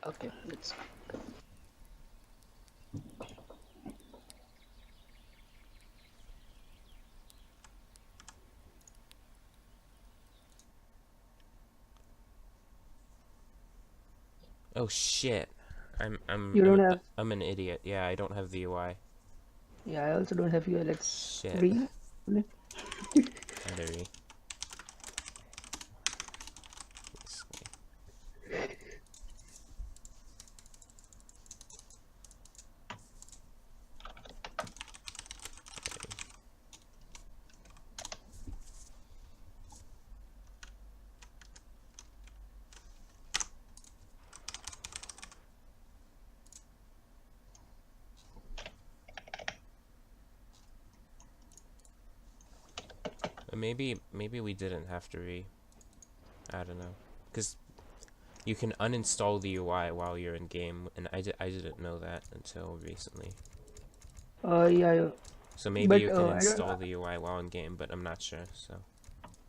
Okay, let's. Oh shit. I'm I'm You I'm don't have. I'm an idiot. Yeah, I don't have the UI. Yeah, I also don't have you. Let's Shit. re. Battery. This way. Maybe we didn't have to I don't know. Cuz you can uninstall the UI while you're in game, and I didn't know that until recently. Yeah, yeah. So maybe But you can I don't. install the UI while in game, but I'm not sure. So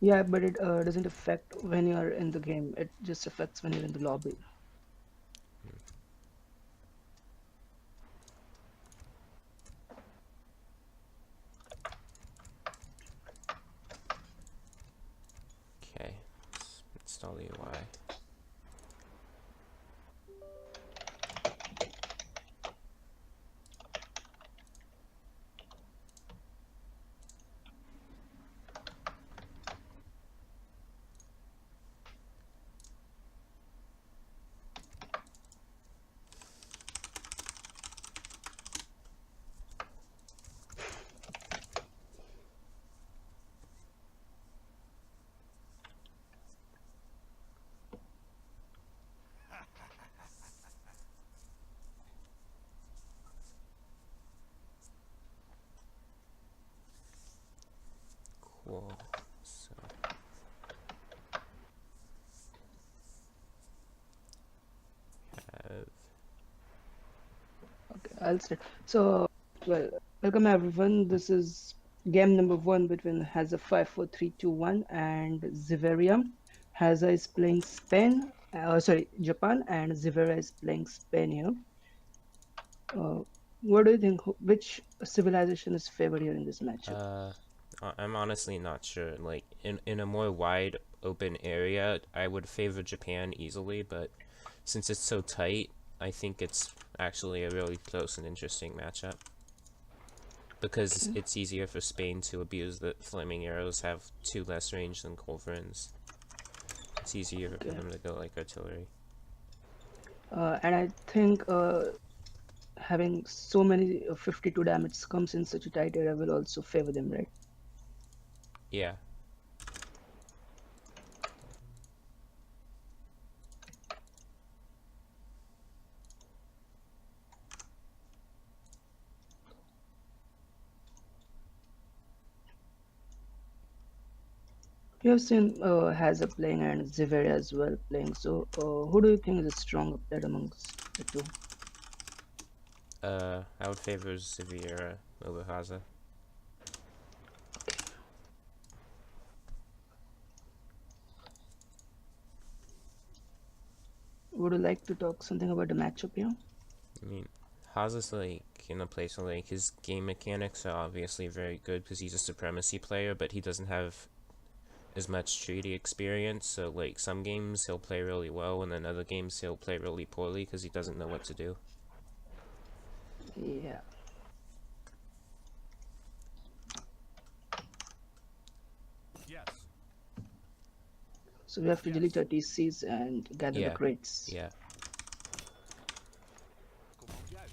Yeah, but it doesn't affect when you're in the game. It just affects when you're in the lobby. okay, let's install the UI. Cool. So have Okay, I'll start. So, well, welcome everyone. This is game number one between Hazza54321 and Zivearia. Hazza is playing Spain, sorry, Japan, and Zivearia is playing Spain here. Uh, what do you think? Which civilization is favored here in this matchup? I'm honestly not sure. Like in a more wide open area, I would favor Japan easily, but since it's so tight, I think it's actually a really close and interesting matchup. Because Okay, it's easier for Spain to abuse that flaming arrows have 2 less range than culverins. It's easier for okay. them to go like artillery. And I think having so many 52 damage comes in such a tight area will also favor them, right? Yeah. You have seen Hazard playing and Ziveria as well playing. So, who do you think is a stronger player amongst the two? I would favor Zivearia over Hazza. Would you like to talk something about the matchup here? I mean, Hazza's like in a place where like his game mechanics are obviously very good because he's a supremacy player, but he doesn't have as much treaty experience. So like some games he'll play really well, and then other games he'll play really poorly because he doesn't know what to do. Yeah. Yes. So we have to Yes. delete our TCs and gather the Yeah, crates. yeah. Command out.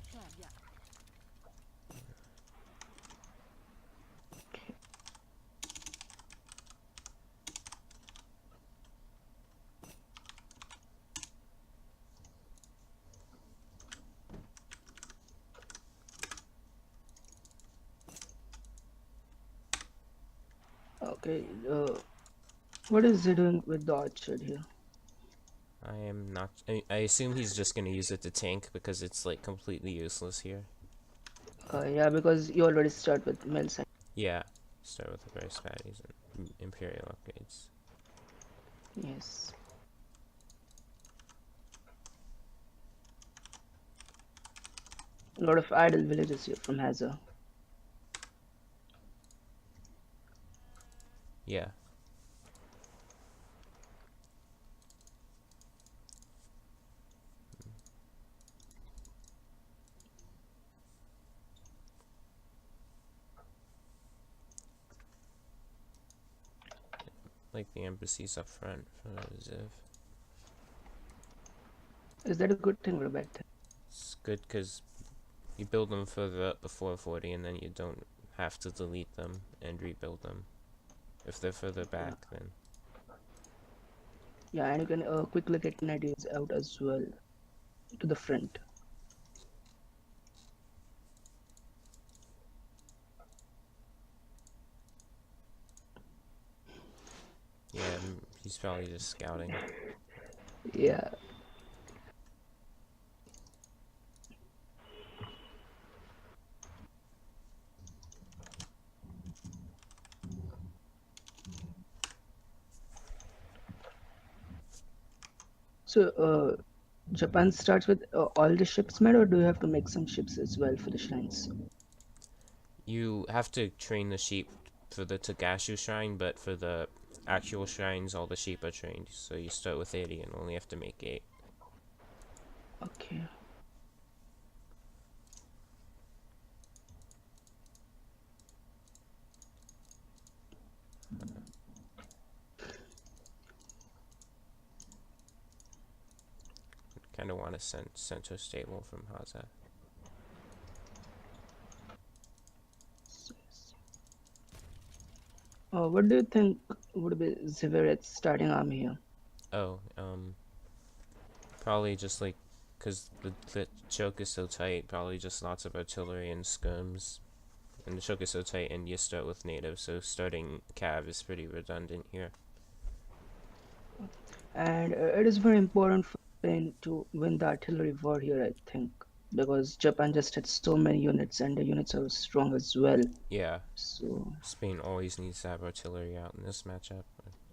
Okay. What is he doing with the orchard here? I am not. I assume he's just gonna use it to tank because it's like completely useless here. Yeah, because you already start with mill side. Yeah. Start with the rice patties and imperial upgrades. Yes. A lot of idle villages here from Hazza. Yeah. Like the embassies up front for Ziv. Is that a good thing or a bad thing? It's good because you build them further up before 40 and then you don't have to delete them and rebuild them. If they're further Yeah, back, then yeah, and you can quickly get natives out as well to the front. yeah, he's probably just scouting. Yeah. So, Japan starts with all the ships made, or do you have to make some ships as well for the shrines? You have to train the sheep for the Togashu shrine, but for the actual shrines, all the sheep are trained. So you start with 80 and only have to make 8. Okay. Kind of want to send center stable from Hazza. What do you think would be Ziveria's starting army here? Oh, probably just like, because the choke is so tight, probably just lots of artillery and skirms. And the choke is so tight, and you start with native, so starting cav is pretty redundant here. And it is very important for Spain to win the artillery war here, I think, because Japan just had so many units, and the units are strong as well. Yeah, So, Spain always needs to have artillery out in this matchup.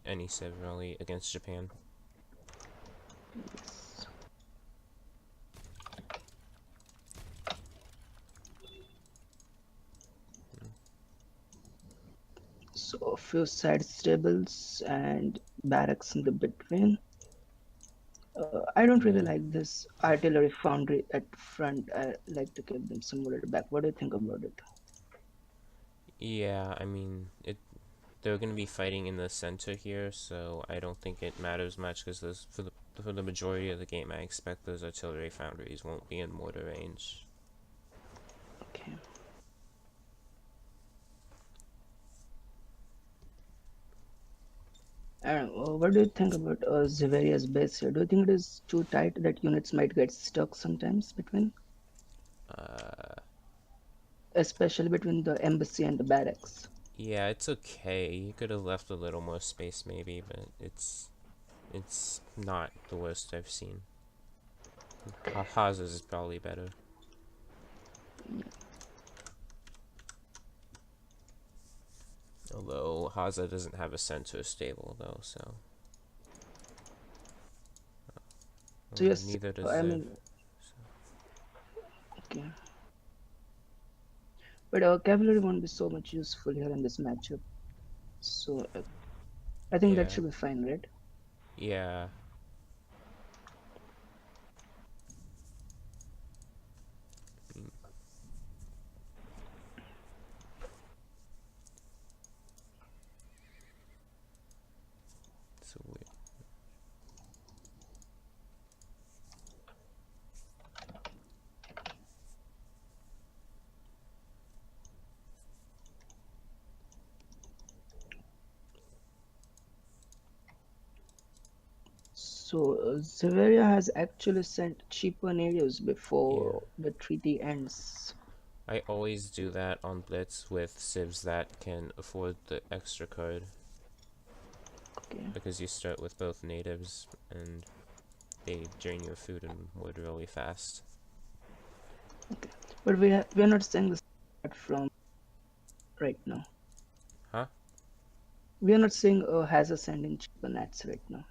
Any civ rally against Japan. yes. So a few side stables and barracks in the between. I don't really Yeah. like this artillery foundry at front. I like to keep them somewhere at the back. What do you think about it? Yeah, I mean, they're going to be fighting in the center here, so I don't think it matters much because for the majority of the game, I expect those artillery foundries won't be in mortar range. Okay. And what do you think about Ziveria's base here? Do you think it is too tight that units might get stuck sometimes between, Uh, especially between the embassy and the barracks? yeah, it's okay. You could have left a little more space maybe, but it's not the worst I've seen. Haz's is probably better. Although Hazza doesn't have a center stable though, so So yes, neither does I Ziv. mean, So. okay. But cavalry won't be so much useful here in this matchup. So I think that Yeah, should be fine, right? yeah. Mm, so weird. So Zivearia has actually sent cheaper natives Yeah. before the treaty ends. I always do that on Blitz with civs that can afford the extra card Okay. because you start with both natives and they drain your food and wood really fast. Okay. But we are not saying this from right now. Huh? We are not saying has a sending cheaper nats right now.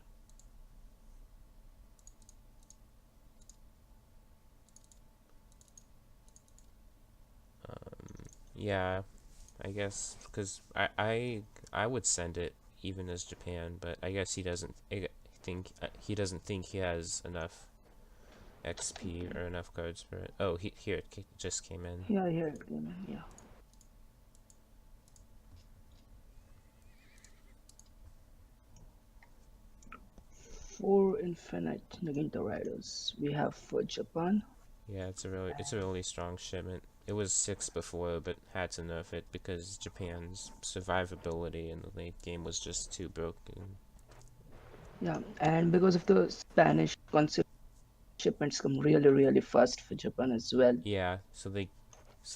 Yeah, I guess because I would send it even as Japan, but I guess he doesn't think he has enough XP or enough cards for it. Oh, here it just came in. Yeah, here it came in. Yeah. Four infinite Naginta riders we have for Japan. Yeah, it's a really strong shipment. It was 6 before, but had to nerf it because Japan's survivability in the late game was just too broken. Yeah, and because of the Spanish concept, shipments come really, really fast for Japan as well. Yeah, so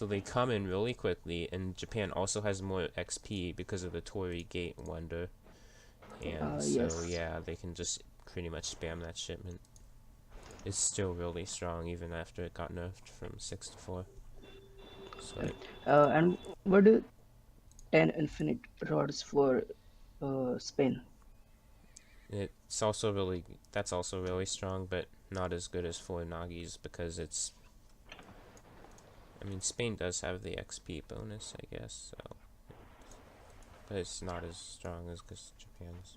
they come in really quickly, and Japan also has more XP because of the Torii Gate Wonder, and so Yes. yeah, they can just pretty much spam that shipment. It's still really strong even after it got nerfed from 6 to 4. So And what do 10 infinite rods for Spain? it's also really that's also really strong, but not as good as 4 Nagis because it's. I mean, Spain does have the XP bonus, I guess, so, but it's not as strong as Japan's.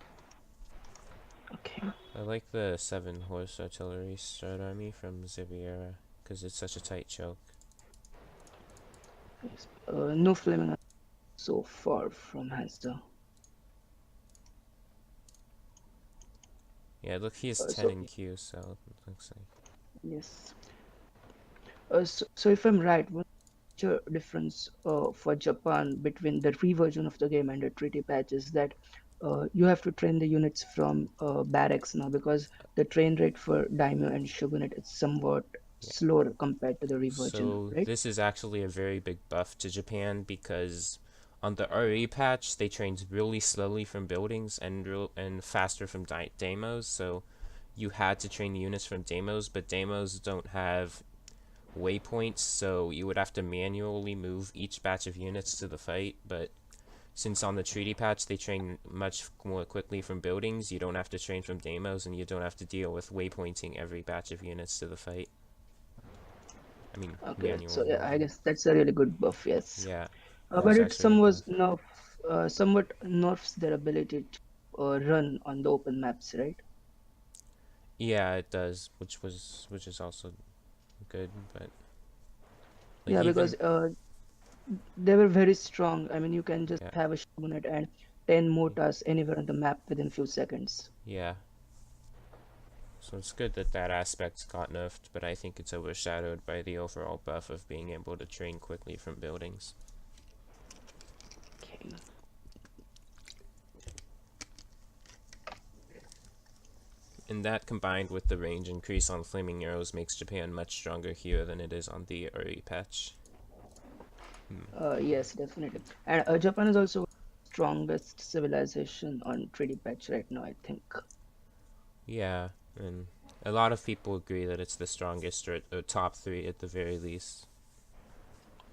Okay. I like the 7 horse artillery start army from Zivearia because it's such a tight choke. Yes. No flaming so far from Hazza. Yeah, look, he has 10 So in Q, so it looks like. yes. So if I'm right, what's the difference for Japan between the reversion of the game and the treaty patch is that you have to train the units from barracks now because the train rate for Daimyo and Shogunate is somewhat Yeah. slower compared to the reversion, So right? this is actually a very big buff to Japan because on the RE patch they trained really slowly from buildings and faster from demos. So you had to train the units from demos, but demos don't have waypoints, so you would have to manually move each batch of units to the fight. But since on the treaty patch they train much more quickly from buildings, you don't have to train from demos, and you don't have to deal with waypointing every batch of units to the fight. I mean, Okay, so manual yeah, I moving. guess that's a really good buff, yes. Yeah, But it's it actually a good buff. somewhat nerfs their ability to run on the open maps, right? Yeah, it does, which is also good, but like Yeah, because even they were very strong. I mean, you can just yeah, have a Shogunate and 10 mortars anywhere on the map within few seconds. yeah. So it's good that that aspect got nerfed, but I think it's overshadowed by the overall buff of being able to train quickly from buildings. Okay. And that combined with the range increase on flaming arrows makes Japan much stronger here than it is on the RE patch. Yes, definitely. And Japan is also strongest civilization on 3D patch right now, I think. Yeah, and a lot of people agree that it's the strongest or top 3 at the very least.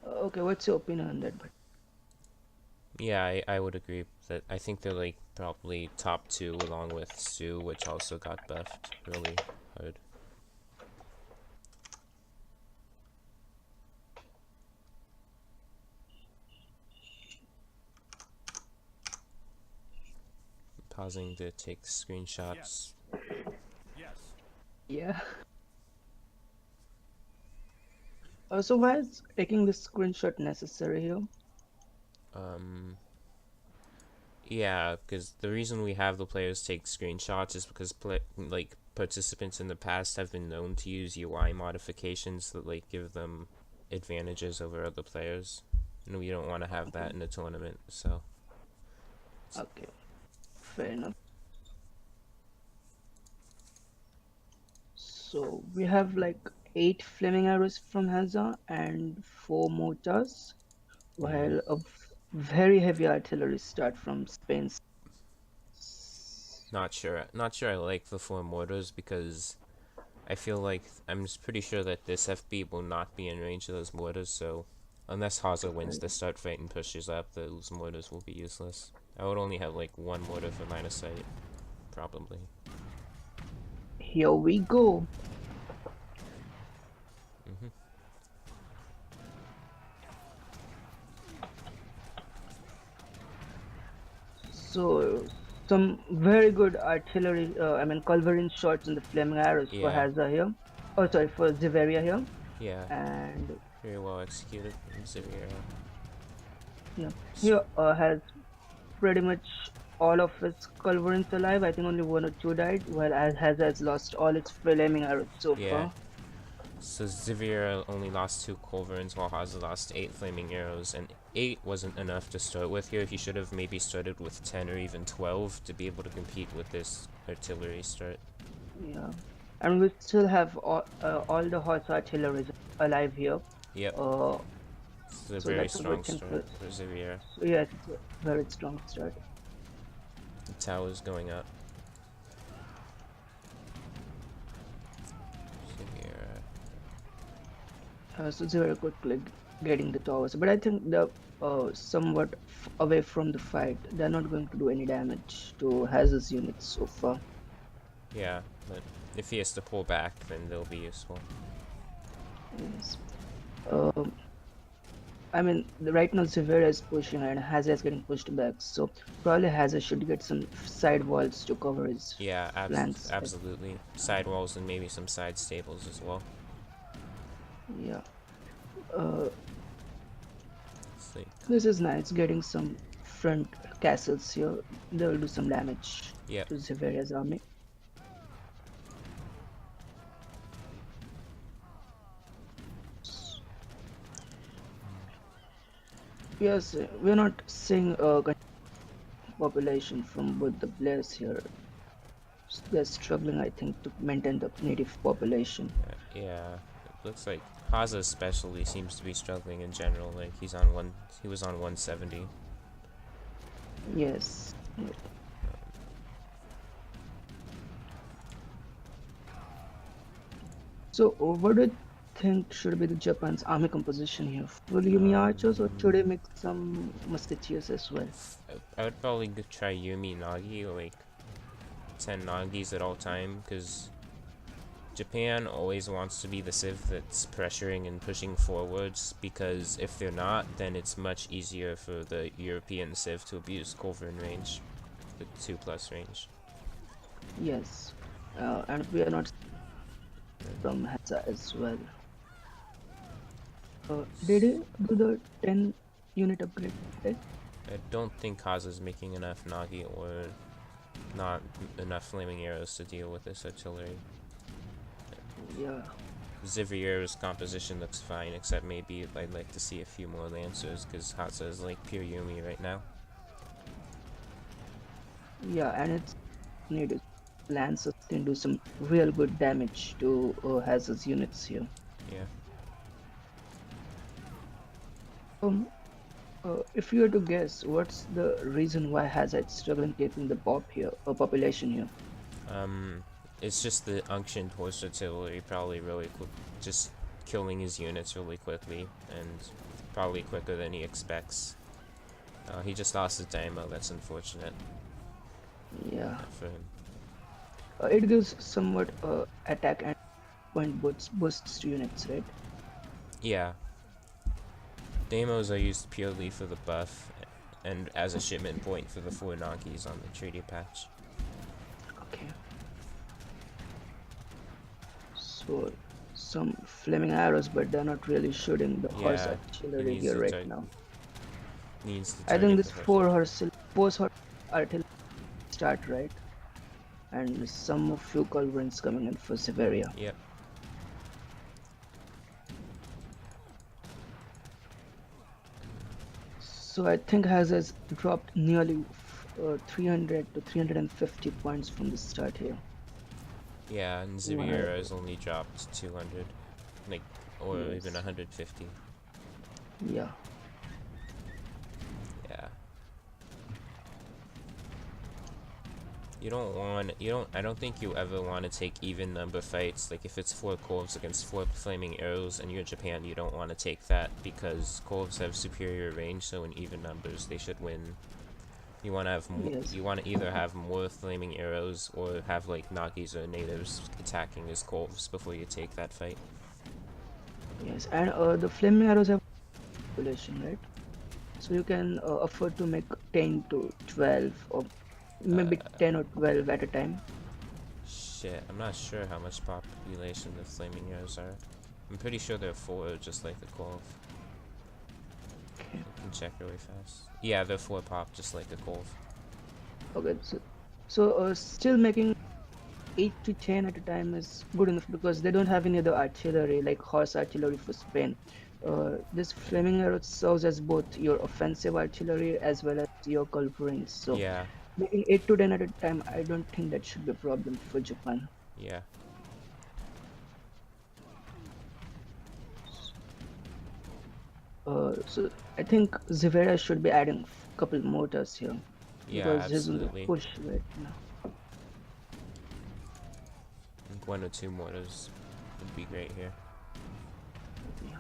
Okay, what's your opinion on that? But Yeah, I would agree that I think they're like probably top 2 along with Sue, which also got buffed really hard. Pausing to take screenshots. Yes. yeah. So why is taking this screenshot necessary here? Um, yeah, because the reason we have the players take screenshots is because like participants in the past have been known to use UI modifications that like give them advantages over other players, and we don't want to have that in a tournament. So Okay, fair enough. So we have like 8 flaming arrows from Hazza and 4 mortars, yeah, while very heavy artillery start from Spain. not sure I like the 4 mortars because I feel like I'm pretty sure that this FB will not be in range of those mortars, so unless Hazza wins the start fight and pushes up, those mortars will be useless. I would only have like 1 mortar for line of sight, probably. Here we go. hmm So some very good artillery, I mean culverin shots in the flaming arrows for Yeah, Hazza here. Oh, sorry, for Zivearia here. yeah, And very well executed from Zivearia. yeah, here has pretty much all of its culverins alive. I think only one or two died, while Hazza has lost all its flaming arrows so Yeah, far. so Zivearia only lost 2 culverins while Hazza lost 8 flaming arrows, and 8 wasn't enough to start with here. He should have maybe started with 10 or even 12 to be able to compete with this artillery start. Yeah, and we still have all the horse artillery alive here. Yep, Uh, it's a so very that's a strong good thing start for us. for Zivearia. So yes, it's a very strong start. The tower's going up. Zivearia. So they were quickly getting the towers, but I think they're somewhat away from the fight. They're not going to do any damage to Hazard's units so far. Yeah, but if he has to pull back, then they'll be useful. Yes. Um, I mean, right now Zivearia is pushing and Hazard is getting pushed back, so probably Hazard should get some side walls to cover his Yeah, flanks. absolutely. Side walls and maybe some side stables as well. Yeah. Uh, It's like, this is nice, getting some front castles here. They will do some damage yep. to Zivearia's army. Yes, we're not seeing a population from both the players here. They're struggling, I think, to maintain the native population. Yeah, it looks like Haza especially seems to be struggling in general. Like he was on 170. Yes. So, what do you think should be the Japan's army composition here? Full Yumi archers, or should they mix some musketeers as well? I would probably try Yumi Nagi, like 10 Nagis at all time, because Japan always wants to be the civ that's pressuring and pushing forwards, because if they're not, then it's much easier for the European civ to abuse culverin range, the 2+ range. Yes. And we are not from Hazza as well. Did he do the 10 unit upgrade? Right? I don't think Kaza's making enough Nagi or not enough flaming arrows to deal with this artillery. Yeah. Zivearia's composition looks fine, except maybe I'd like to see a few more Lancers, because Hazza is like pure Yumi right now. Yeah, and it's needed. Lancers can do some real good damage to Hazard's units here. Yeah. If you were to guess, what's the reason why Hazard is struggling keeping the population here? It's just the unctioned horse artillery probably really quick, just killing his units really quickly, and probably quicker than he expects. He just lost his Daimo, that's unfortunate Yeah, for him. it gives somewhat attack and point boosts to units, right? Yeah. Daimos are used purely for the buff, and as a shipment point for the 4 Nagis on the treaty patch. Okay. So some flaming arrows, but they're not really shooting the horse Yeah, artillery needs here to right now. needs to I think target this the horse. four horse artillery start right, and some few culverins coming in for Zivearia. Yep. So I think has dropped nearly 300 to 350 points from the start here. Yeah, and Wow. Zivearia has only dropped 200, like, or Yes. even 150. Yeah. Yeah. I don't think you ever want to take even number fights. Like, if it's 4 Corves against 4 Flaming Arrows and you're Japan, you don't want to take that, because Corves have superior range, so in even numbers they should win. You want to have Yes. you want to either have more Flaming Arrows or have, like, Nagis or natives attacking as Corves before you take that fight. Yes. And the flaming arrows have population, right? So you can afford to make 10 to 12 or maybe 10 or 12 at a time. Shit, I'm not sure how much population the flaming arrows are. I'm pretty sure they're 4, just like the Colv. Okay. I can check really fast. Yeah, they're 4 pop, just like the Colv. Okay, so still making 8 to 10 at a time is good enough because they don't have any other artillery like horse artillery for Spain. This flaming arrow serves as both your offensive artillery as well as your culverins. So Yeah, making 8 to 10 at a time, I don't think that should be a problem for Japan. yeah. So I think Zivearia should be adding a couple mortars here Yeah, because he's on the absolutely. push right now. I think 1 or 2 mortars would be great here. Yeah.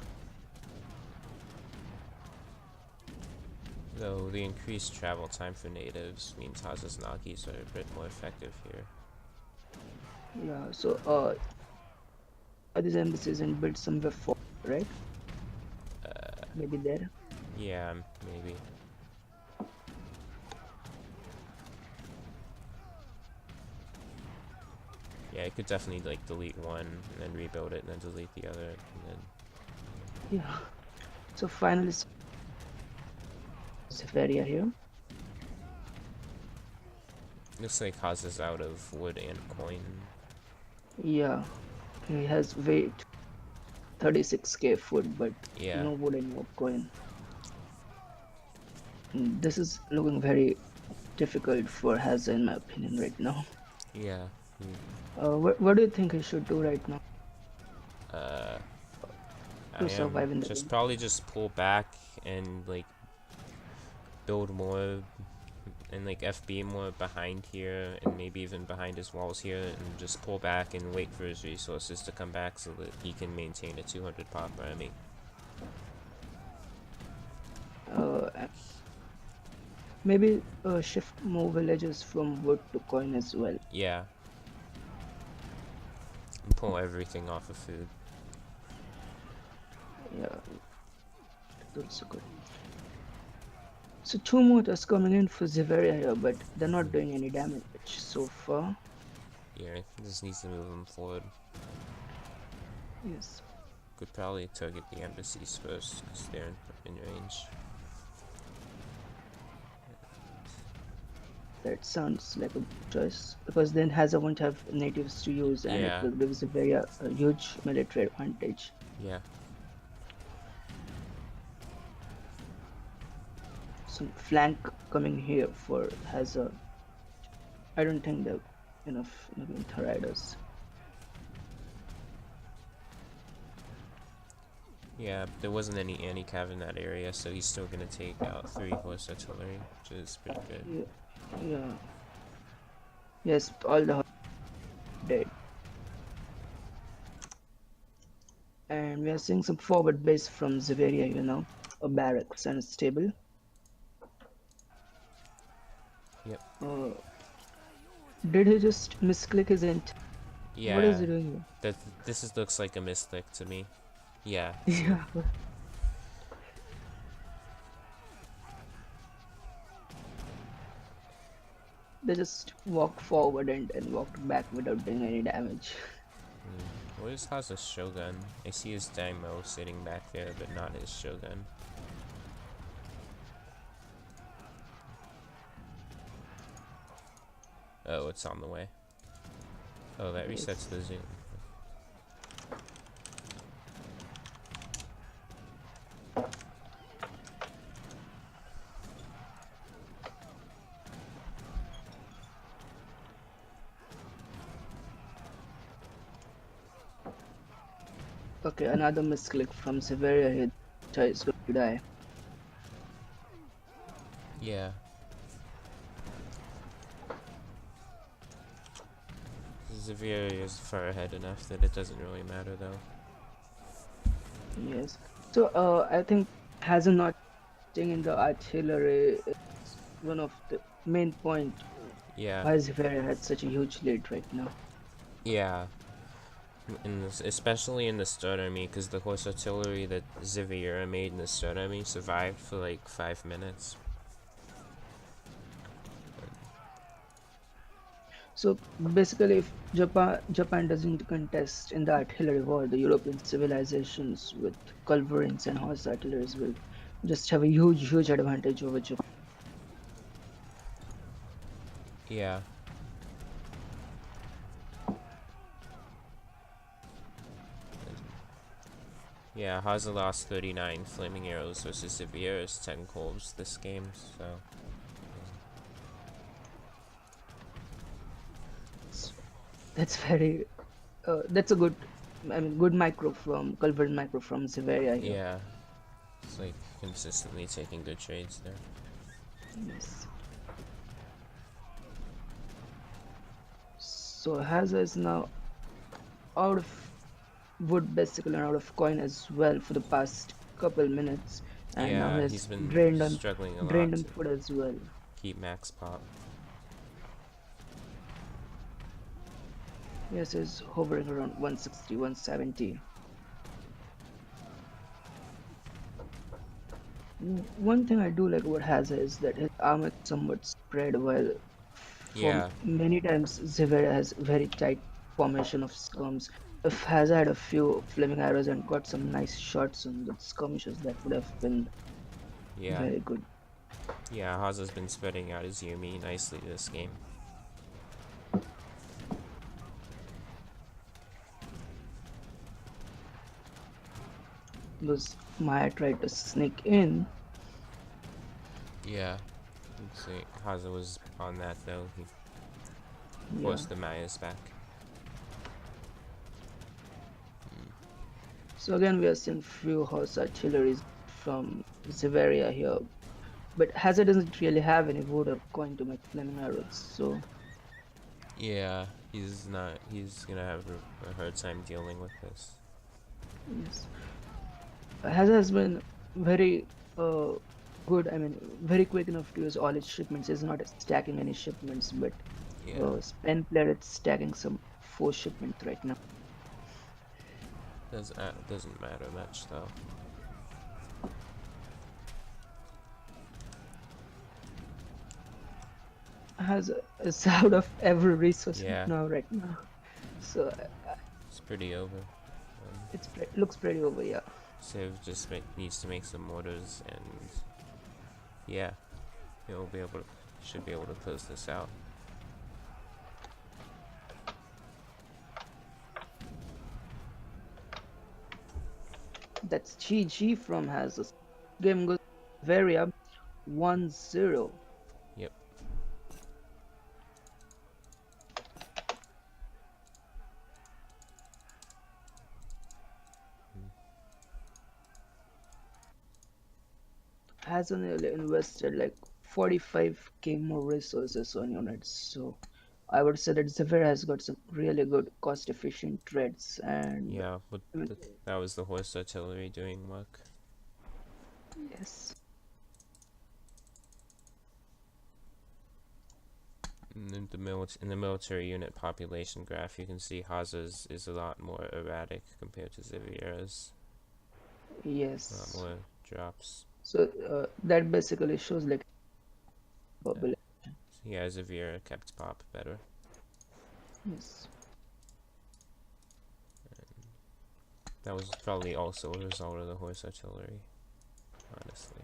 Though the increased travel time for natives means Hazza's Nagis are a bit more effective here. Yeah, so these embassies and build somewhere for, right? Maybe there. Yeah, maybe. Yeah, I could definitely like delete one and then rebuild it and then delete the other and then Yeah. So finally, Zivearia here. looks like Hazza's out of wood and coin. Yeah, he has weight 36k food, but Yeah, no wood and no coin. This is looking very difficult for Hazza, in my opinion, right now. yeah. What do you think he should do right now I to am survive in the just game? probably just pull back and like build more and like FB more behind here and maybe even behind his walls here and just pull back and wait for his resources to come back so that he can maintain a 200 pop army. Uh, Maybe shift more villages from wood to coin as well. Yeah. And pull everything off of food. Yeah, that's also good. So 2 mortars coming in for Zivearia here, but they're not doing any damage so far. Yeah, just needs to move them forward. Yes. Could probably target the embassies first because they're in range. That sounds like a good choice because then Hazza won't have natives to use and it Yeah. will give Zivearia a huge military advantage. Yeah. Some flank coming here for Hazza. I don't think they're enough winter riders. Yeah, there wasn't any anti-cav in that area, so he's still gonna take out 3 horse artillery, which is pretty good. Yeah. Yes, all the dead. And we are seeing some forward base from Zivearia, a barracks and a stable. Yep. Did he just misclick his int? Yeah. What is he doing here? This looks like a misclick to me. Yeah. Yeah. They just walked forward and walked back without doing any damage. Where's Hazza's Shogun? I see his Daimyo sitting back there, but not his Shogun. Oh, it's on the way. Oh, that resets the zoom. Okay, another misclick from Zivearia here. Chai is going to die. Yeah. Zivearia is far ahead enough that it doesn't really matter, though. Yes. So I think Hazza not in the artillery is one of the main point Yeah. why Zivearia had such a huge lead right now. Yeah. Especially in the start army, because the horse artillery that Zivearia made in the start army survived for like 5 minutes. So basically, if Japan doesn't contest in the artillery war, the European civilizations with culverins and horse artilleries will just have a huge advantage over Japan. Yeah. Yeah, Hazza lost 39 flaming arrows versus Ziveaira's 10 colbs this game, so. That's very that's a good, I mean, good micro from culverin micro from Zivearia here. Yeah. It's like consistently taking good trades there. Yes. So Hazza is now out of wood basically and out of coin as well for the past couple minutes, and now Yeah, he's he's been drained on struggling a drained lot on to food as well. keep max pop. Yes, he's hovering around 160, 170. One thing I do like about Hazza is that his armor is somewhat spread, while for Yeah, many times Zivearia has very tight formation of skirms. If Hazza had a few flaming arrows and got some nice shots on the skirmishes, that would have been yeah. very good. Yeah, Hazza's been spreading out his Yumi nicely this game. Because Maya tried to sneak in. Yeah. Let's see. Hazza was on that though. He Yeah. forced the Mayas back. So again, we are seeing few horse artilleries from Zivearia here, but Hazard doesn't really have any wood or coin to make flaming arrows. So Yeah, he's not. He's gonna have a hard time dealing with this. yes, Hazard has been very good. I mean, very quick enough to use all its shipments. He's not stacking any shipments, but Yeah, Spen player is stacking some 4 shipments right now. doesn't matter much though. Hazard is out of every resource Yeah, now, right now. So it's pretty over. looks pretty over, yeah. Civ just needs to make some mortars, and yeah, he'll be able to, should be able to close this out. That's GG from Hazard. Game goes very up 1-0. Yep. Hazard nearly invested like 45k more resources on units. So I would say that Zephyr has got some really good cost efficient trades, and Yeah, but I mean, that was the horse artillery doing work. yes. In the military unit population graph, you can see Hazza's is a lot more erratic compared to Ziveaira's. A lot Yes. more drops. So that basically shows like population. Yeah, Ziveaira kept pop better. Yes. That was probably also a result of the horse artillery, honestly.